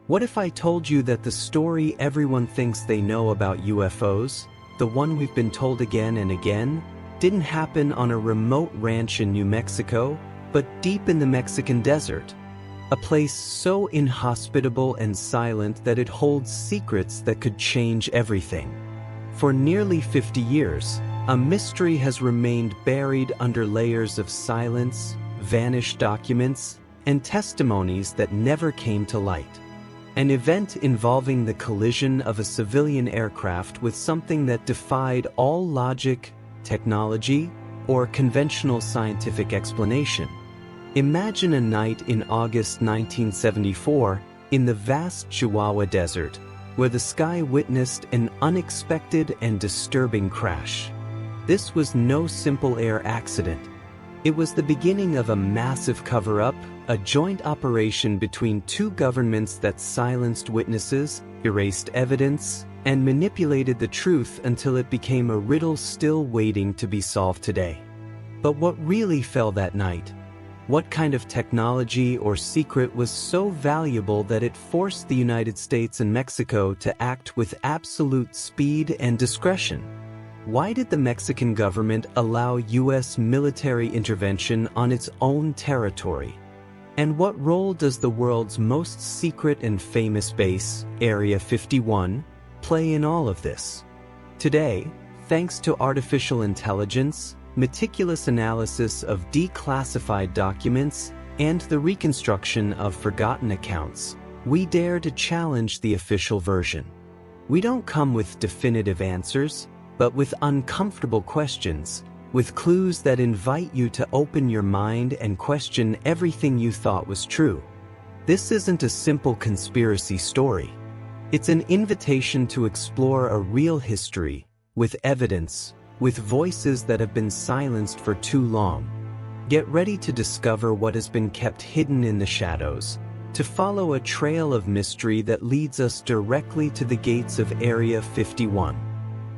What if I told you that the story everyone thinks they know about UFOs, the one we've been told again and again, didn't happen on a remote ranch in New Mexico, but deep in the Mexican desert? A place so inhospitable and silent that it holds secrets that could change everything. For nearly 50 years, a mystery has remained buried under layers of silence, vanished documents, and testimonies that never came to light. An event involving the collision of a civilian aircraft with something that defied all logic, technology, or conventional scientific explanation. Imagine a night in August 1974 in the vast Chihuahua Desert, where the sky witnessed an unexpected and disturbing crash. This was no simple air accident. It was the beginning of a massive cover-up, a joint operation between two governments that silenced witnesses, erased evidence, and manipulated the truth until it became a riddle still waiting to be solved today. But what really fell that night? What kind of technology or secret was so valuable that it forced the United States and Mexico to act with absolute speed and discretion? Why did the Mexican government allow U.S. military intervention on its own territory? And what role does the world's most secret and famous base, Area 51, play in all of this? Today, thanks to artificial intelligence, meticulous analysis of declassified documents, and the reconstruction of forgotten accounts, we dare to challenge the official version. We don't come with definitive answers, but with uncomfortable questions, with clues that invite you to open your mind and question everything you thought was true. This isn't a simple conspiracy story. It's an invitation to explore a real history, with evidence, with voices that have been silenced for too long. Get ready to discover what has been kept hidden in the shadows, to follow a trail of mystery that leads us directly to the gates of Area 51.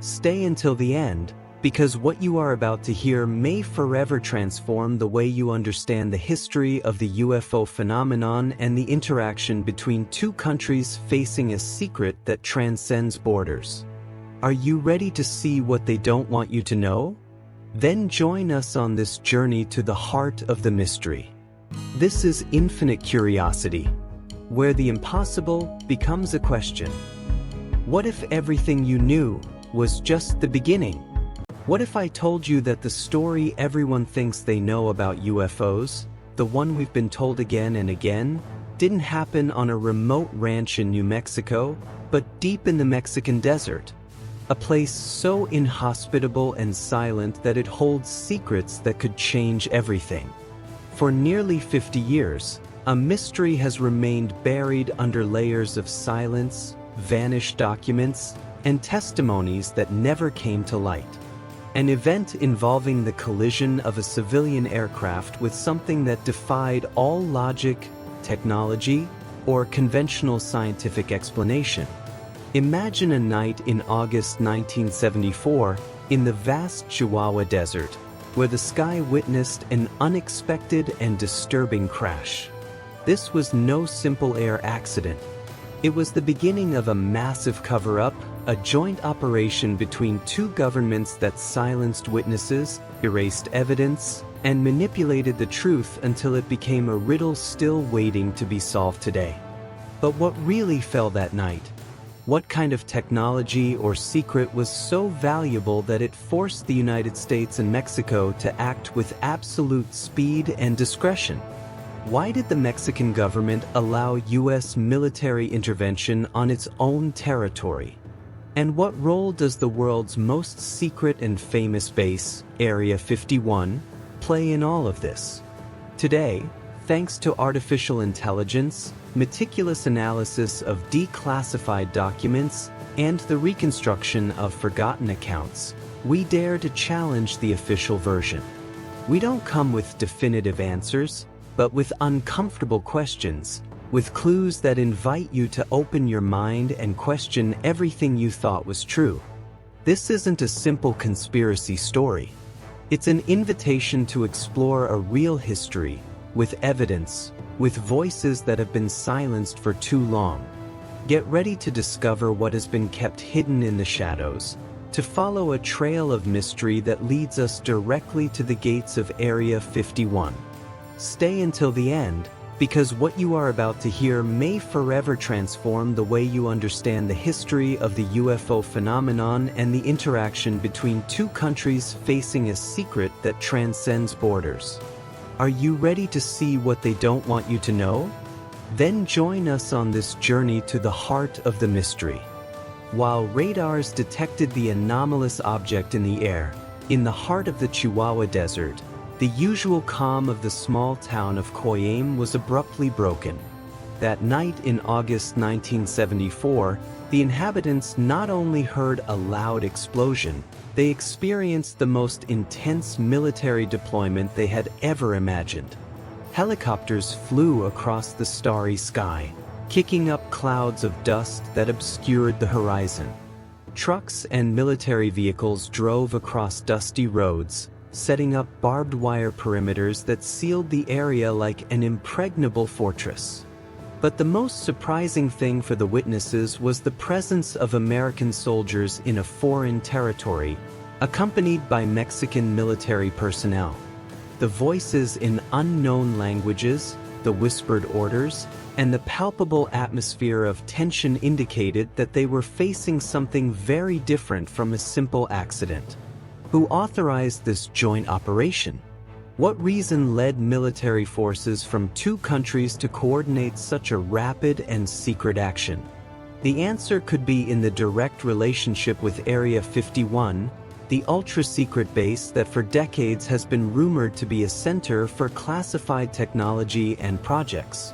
Stay until the end, because what you are about to hear may forever transform the way you understand the history of the UFO phenomenon and the interaction between two countries facing a secret that transcends borders. Are you ready to see what they don't want you to know? Then join us on this journey to the heart of the mystery. This is Infinite Curiosity, where the impossible becomes a question. What if everything you knew was just the beginning? What if I told you that the story everyone thinks they know about UFOs, the one we've been told again and again, didn't happen on a remote ranch in New Mexico, but deep in the Mexican desert? A place so inhospitable and silent that it holds secrets that could change everything. For nearly 50 years, a mystery has remained buried under layers of silence, vanished documents, and testimonies that never came to light. An event involving the collision of a civilian aircraft with something that defied all logic, technology, or conventional scientific explanation. Imagine a night in August 1974 in the vast Chihuahua Desert, where the sky witnessed an unexpected and disturbing crash. This was no simple air accident. It was the beginning of a massive cover-up, a joint operation between two governments that silenced witnesses, erased evidence, and manipulated the truth until it became a riddle still waiting to be solved today. But what really fell that night? What kind of technology or secret was so valuable that it forced the United States and Mexico to act with absolute speed and discretion? Why did the Mexican government allow U.S. military intervention on its own territory? And what role does the world's most secret and famous base, Area 51, play in all of this? Today, thanks to artificial intelligence, meticulous analysis of declassified documents, and the reconstruction of forgotten accounts, we dare to challenge the official version. We don't come with definitive answers, but with uncomfortable questions, with clues that invite you to open your mind and question everything you thought was true. This isn't a simple conspiracy story. It's an invitation to explore a real history, with evidence, with voices that have been silenced for too long. Get ready to discover what has been kept hidden in the shadows, to follow a trail of mystery that leads us directly to the gates of Area 51. Stay until the end, because what you are about to hear may forever transform the way you understand the history of the UFO phenomenon and the interaction between two countries facing a secret that transcends borders. Are you ready to see what they don't want you to know? Then join us on this journey to the heart of the mystery. While radars detected the anomalous object in the air, in the heart of the Chihuahua Desert, the usual calm of the small town of Coyame was abruptly broken. That night in August 1974, the inhabitants not only heard a loud explosion, they experienced the most intense military deployment they had ever imagined. Helicopters flew across the starry sky, kicking up clouds of dust that obscured the horizon. Trucks and military vehicles drove across dusty roads, setting up barbed wire perimeters that sealed the area like an impregnable fortress. But the most surprising thing for the witnesses was the presence of American soldiers in a foreign territory, accompanied by Mexican military personnel. The voices in unknown languages, the whispered orders, and the palpable atmosphere of tension indicated that they were facing something very different from a simple accident. Who authorized this joint operation? What reason led military forces from two countries to coordinate such a rapid and secret action? The answer could be in the direct relationship with Area 51, the ultra-secret base that for decades has been rumored to be a center for classified technology and projects.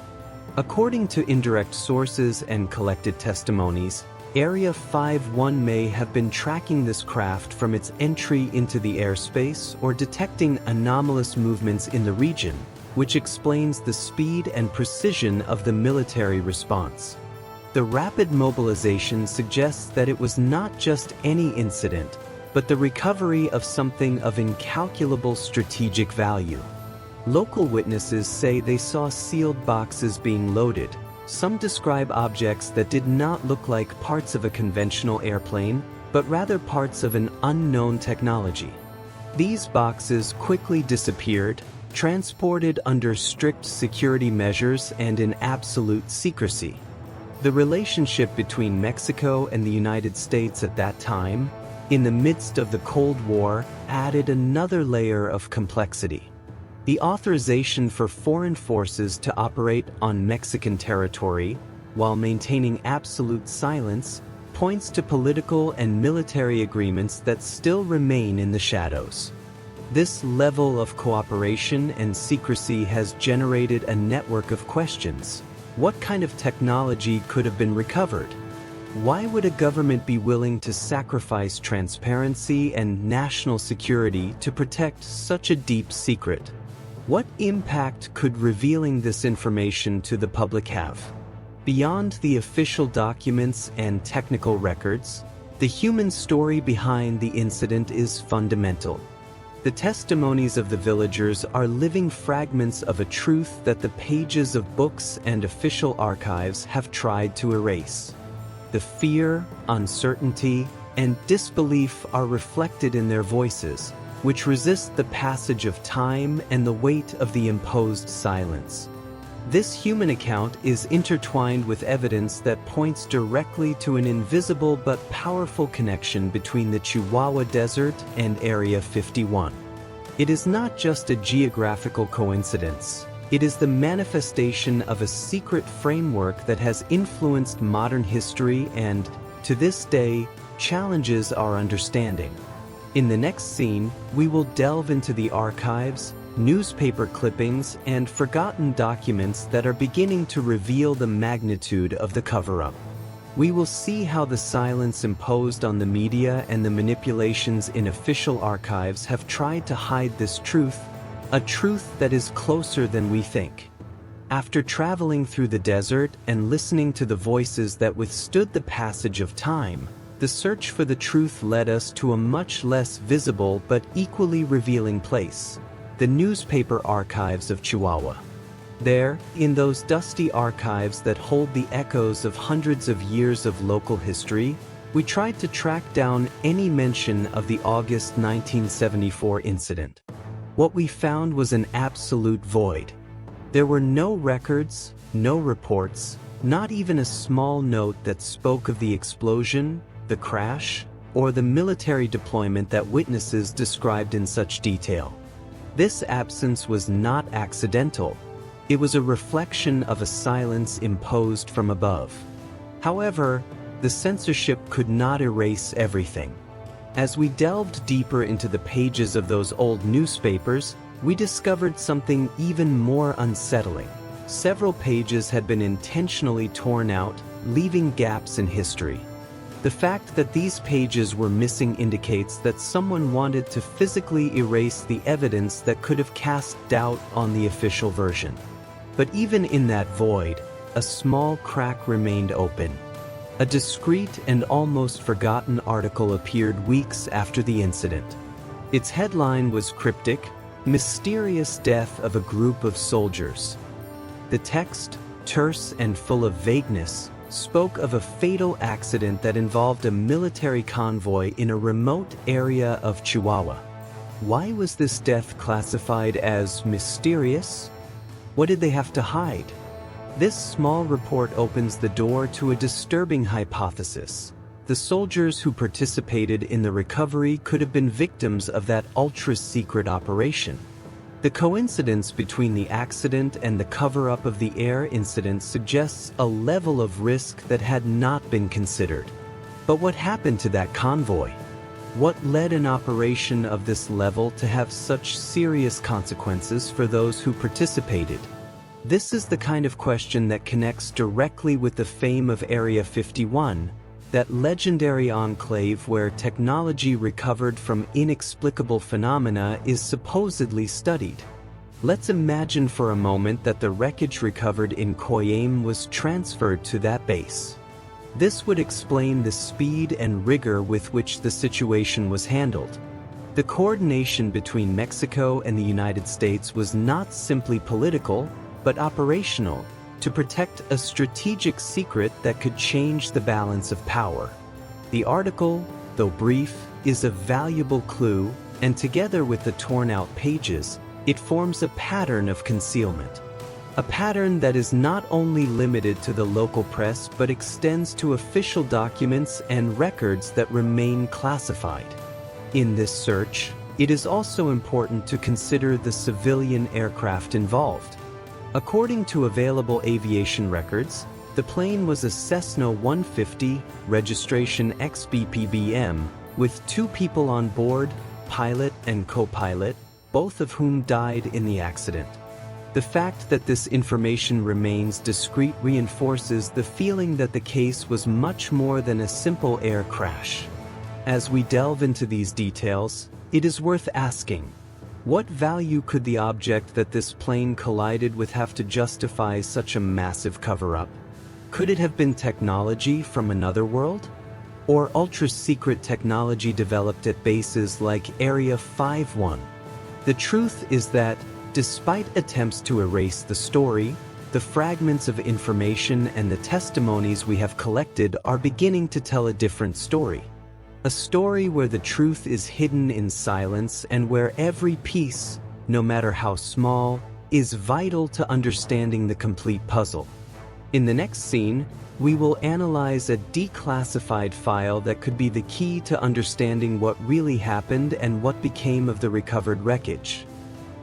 According to indirect sources and collected testimonies, Area 51 may have been tracking this craft from its entry into the airspace or detecting anomalous movements in the region, which explains the speed and precision of the military response. The rapid mobilization suggests that it was not just any incident, but the recovery of something of incalculable strategic value. Local witnesses say they saw sealed boxes being loaded. Some describe objects that did not look like parts of a conventional airplane, but rather parts of an unknown technology. These boxes quickly disappeared, transported under strict security measures and in absolute secrecy. The relationship between Mexico and the United States at that time, in the midst of the Cold War, added another layer of complexity. The authorization for foreign forces to operate on Mexican territory, while maintaining absolute silence, points to political and military agreements that still remain in the shadows. This level of cooperation and secrecy has generated a network of questions. What kind of technology could have been recovered? Why would a government be willing to sacrifice transparency and national security to protect such a deep secret? What impact could revealing this information to the public have? Beyond the official documents and technical records, the human story behind the incident is fundamental. The testimonies of the villagers are living fragments of a truth that the pages of books and official archives have tried to erase. The fear, uncertainty, and disbelief are reflected in their voices, which resist the passage of time and the weight of the imposed silence. This human account is intertwined with evidence that points directly to an invisible but powerful connection between the Chihuahua Desert and Area 51. It is not just a geographical coincidence. It is the manifestation of a secret framework that has influenced modern history and, to this day, challenges our understanding. In the next scene, we will delve into the archives, newspaper clippings, and forgotten documents that are beginning to reveal the magnitude of the cover-up. We will see how the silence imposed on the media and the manipulations in official archives have tried to hide this truth, a truth that is closer than we think. After traveling through the desert and listening to the voices that withstood the passage of time, the search for the truth led us to a much less visible but equally revealing place, the newspaper archives of Chihuahua. There, in those dusty archives that hold the echoes of hundreds of years of local history, we tried to track down any mention of the August 1974 incident. What we found was an absolute void. There were no records, no reports, not even a small note that spoke of the explosion, the crash, or the military deployment that witnesses described in such detail. This absence was not accidental. It was a reflection of a silence imposed from above. However, the censorship could not erase everything. As we delved deeper into the pages of those old newspapers, we discovered something even more unsettling. Several pages had been intentionally torn out, leaving gaps in history. The fact that these pages were missing indicates that someone wanted to physically erase the evidence that could have cast doubt on the official version. But even in that void, a small crack remained open. A discreet and almost forgotten article appeared weeks after the incident. Its headline was cryptic, "Mysterious Death of a Group of Soldiers." The text, terse and full of vagueness, spoke of a fatal accident that involved a military convoy in a remote area of Chihuahua. Why was this death classified as mysterious? What did they have to hide? This small report opens the door to a disturbing hypothesis. The soldiers who participated in the recovery could have been victims of that ultra-secret operation. The coincidence between the accident and the cover-up of the air incident suggests a level of risk that had not been considered. But what happened to that convoy? What led an operation of this level to have such serious consequences for those who participated? This is the kind of question that connects directly with the fame of Area 51, that legendary enclave where technology recovered from inexplicable phenomena is supposedly studied. Let's imagine for a moment that the wreckage recovered in Coyame was transferred to that base. This would explain the speed and rigor with which the situation was handled. The coordination between Mexico and the United States was not simply political, but operational, to protect a strategic secret that could change the balance of power. The article, though brief, is a valuable clue, and together with the torn-out pages, it forms a pattern of concealment. A pattern that is not only limited to the local press but extends to official documents and records that remain classified. In this search, it is also important to consider the civilian aircraft involved. According to available aviation records, the plane was a Cessna 150, registration XBPBM, with 2 people on board, pilot and co-pilot, both of whom died in the accident. The fact that this information remains discreet reinforces the feeling that the case was much more than a simple air crash. As we delve into these details, it is worth asking, what value could the object that this plane collided with have to justify such a massive cover-up? Could it have been technology from another world? Or ultra-secret technology developed at bases like Area 51? The truth is that, despite attempts to erase the story, the fragments of information and the testimonies we have collected are beginning to tell a different story. A story where the truth is hidden in silence and where every piece, no matter how small, is vital to understanding the complete puzzle. In the next scene, we will analyze a declassified file that could be the key to understanding what really happened and what became of the recovered wreckage.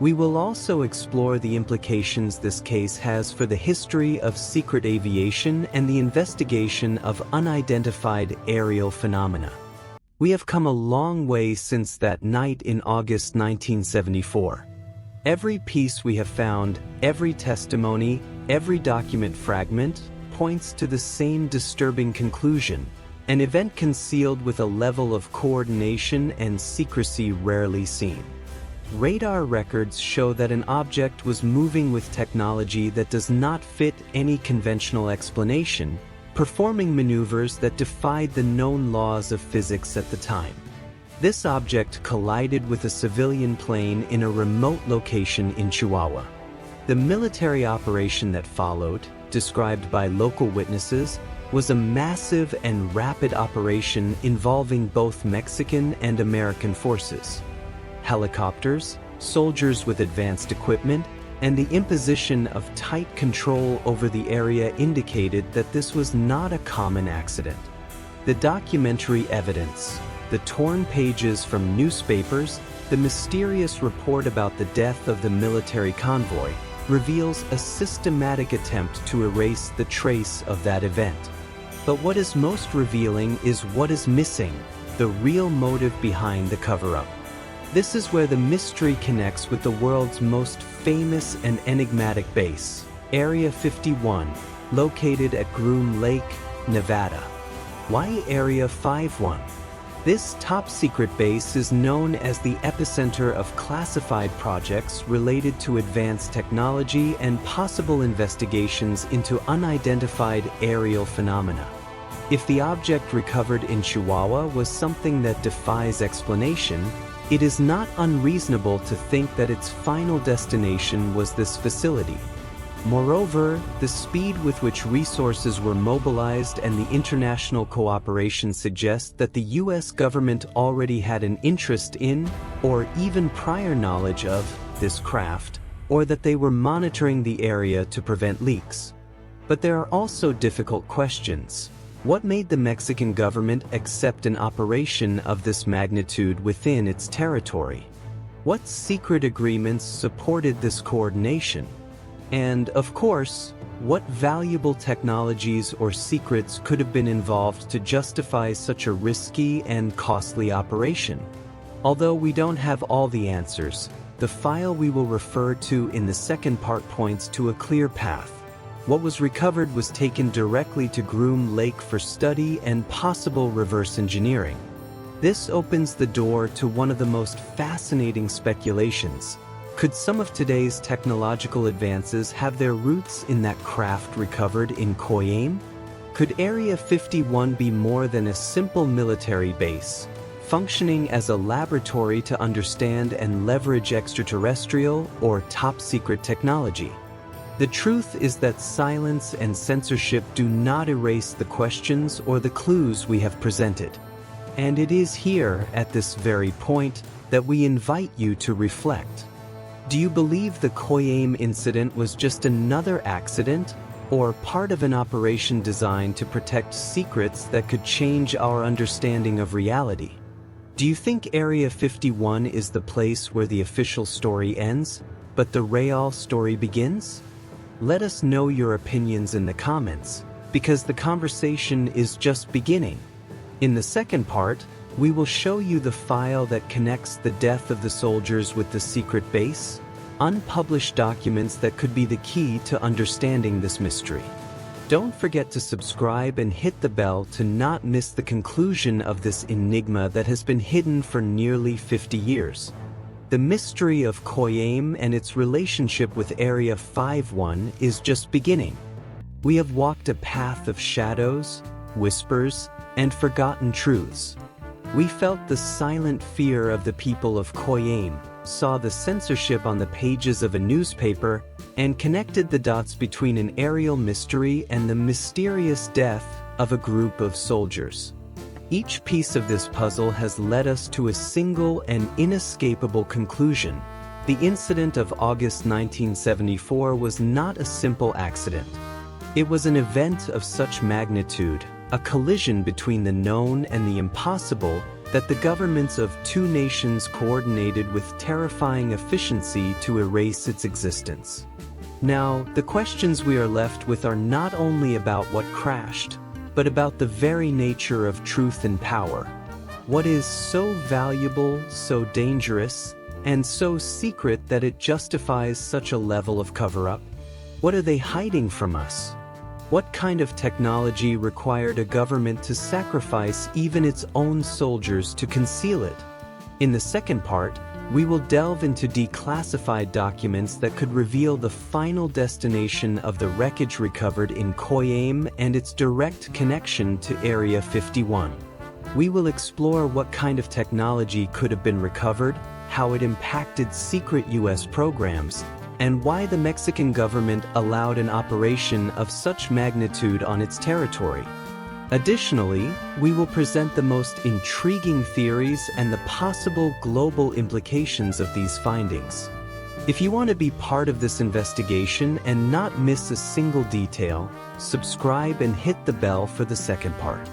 We will also explore the implications this case has for the history of secret aviation and the investigation of unidentified aerial phenomena. We have come a long way since that night in August 1974. Every piece we have found, every testimony, every document fragment, points to the same disturbing conclusion: an event concealed with a level of coordination and secrecy rarely seen. Radar records show that an object was moving with technology that does not fit any conventional explanation, performing maneuvers that defied the known laws of physics at the time. This object collided with a civilian plane in a remote location in Chihuahua. The military operation that followed, described by local witnesses, was a massive and rapid operation involving both Mexican and American forces. Helicopters, soldiers with advanced equipment, and the imposition of tight control over the area indicated that this was not a common accident. The documentary evidence, the torn pages from newspapers, the mysterious report about the death of the military convoy, reveals a systematic attempt to erase the trace of that event. But what is most revealing is what is missing, the real motive behind the cover-up. This is where the mystery connects with the world's most famous and enigmatic base, Area 51, located at Groom Lake, Nevada. Why Area 51? This top-secret base is known as the epicenter of classified projects related to advanced technology and possible investigations into unidentified aerial phenomena. If the object recovered in Chihuahua was something that defies explanation, it is not unreasonable to think that its final destination was this facility. Moreover, the speed with which resources were mobilized and the international cooperation suggest that the U.S. government already had an interest in, or even prior knowledge of, this craft, or that they were monitoring the area to prevent leaks. But there are also difficult questions. What made the Mexican government accept an operation of this magnitude within its territory? What secret agreements supported this coordination? And, of course, what valuable technologies or secrets could have been involved to justify such a risky and costly operation? Although we don't have all the answers, the file we will refer to in the second part points to a clear path. What was recovered was taken directly to Groom Lake for study and possible reverse engineering. This opens the door to one of the most fascinating speculations. Could some of today's technological advances have their roots in that craft recovered in Coyame? Could Area 51 be more than a simple military base, functioning as a laboratory to understand and leverage extraterrestrial or top-secret technology? The truth is that silence and censorship do not erase the questions or the clues we have presented. And it is here, at this very point, that we invite you to reflect. Do you believe the Coyame incident was just another accident, or part of an operation designed to protect secrets that could change our understanding of reality? Do you think Area 51 is the place where the official story ends, but the real story begins? Let us know your opinions in the comments, because the conversation is just beginning. In the second part, we will show you the file that connects the death of the soldiers with the secret base, unpublished documents that could be the key to understanding this mystery. Don't forget to subscribe and hit the bell to not miss the conclusion of this enigma that has been hidden for nearly 50 years. The mystery of Coyame and its relationship with Area 51 is just beginning. We have walked a path of shadows, whispers, and forgotten truths. We felt the silent fear of the people of Coyame, saw the censorship on the pages of a newspaper, and connected the dots between an aerial mystery and the mysterious death of a group of soldiers. Each piece of this puzzle has led us to a single and inescapable conclusion. The incident of August 1974 was not a simple accident. It was an event of such magnitude, a collision between the known and the impossible, that the governments of two nations coordinated with terrifying efficiency to erase its existence. Now, the questions we are left with are not only about what crashed, but about the very nature of truth and power. What is so valuable, so dangerous, and so secret that it justifies such a level of cover-up? What are they hiding from us? What kind of technology required a government to sacrifice even its own soldiers to conceal it? In the second part, we will delve into declassified documents that could reveal the final destination of the wreckage recovered in Coyame and its direct connection to Area 51. We will explore what kind of technology could have been recovered, how it impacted secret U.S. programs, and why the Mexican government allowed an operation of such magnitude on its territory. Additionally, we will present the most intriguing theories and the possible global implications of these findings. If you want to be part of this investigation and not miss a single detail, subscribe and hit the bell for the second part.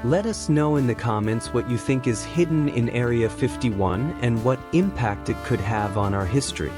Let us know in the comments what you think is hidden in Area 51 and what impact it could have on our history.